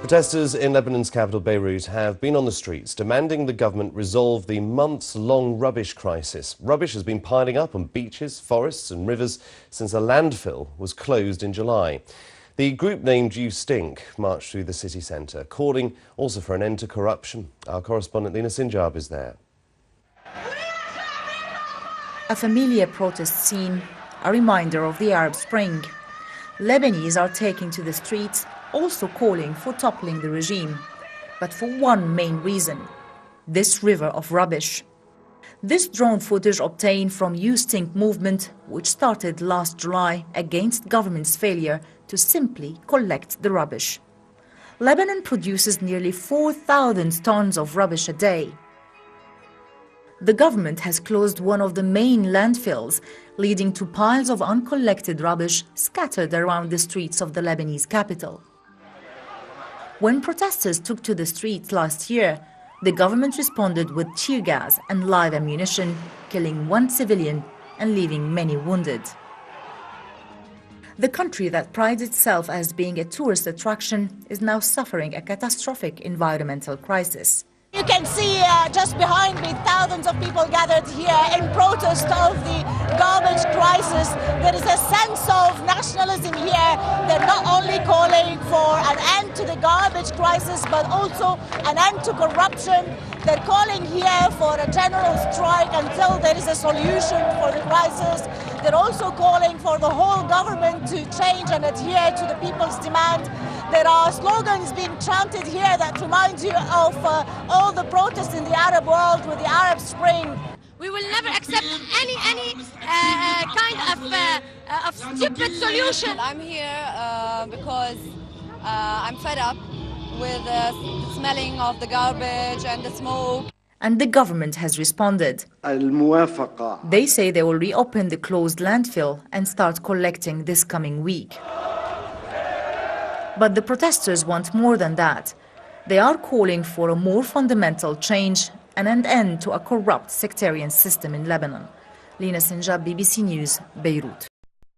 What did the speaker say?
Protesters in Lebanon's capital Beirut have been on the streets demanding the government resolve the months-long rubbish crisis. Rubbish has been piling up on beaches, forests and rivers since a landfill was closed in July. The group named You Stink marched through the city centre, calling also for an end to corruption. Our correspondent Lina Sinjab is there. A familiar protest scene, a reminder of the Arab Spring. Lebanese are taking to the streets, also calling for toppling the regime, but for one main reason: this river of rubbish. This drone footage obtained from You Stink movement, which started last July against government's failure to simply collect the rubbish. Lebanon produces nearly 4,000 tons of rubbish a day. The government has closed one of the main landfills, leading to piles of uncollected rubbish scattered around the streets of the Lebanese capital. When protesters took to the streets last year, the government responded with tear gas and live ammunition, killing one civilian and leaving many wounded. The country that prides itself as being a tourist attraction is now suffering a catastrophic environmental crisis. You can see just behind me thousands of people gathered here in protest of the garbage crisis. There is a sense of nationalism here. They're not only calling for an end to the garbage crisis, but also an end to corruption. They're calling here for a general strike until there is a solution for the crisis. They're also calling for the whole government to change and adhere to the people's demand. There are slogans being chanted here that remind you of all the protests in the Arab world with the Arab Spring. We will never accept any kind of stupid solution. I'm here because I'm fed up with the smelling of the garbage and the smoke. And the government has responded. They say they will reopen the closed landfill and start collecting this coming week. But the protesters want more than that. They are calling for a more fundamental change and an end to a corrupt sectarian system in Lebanon. Lina Sinjab, BBC News, Beirut.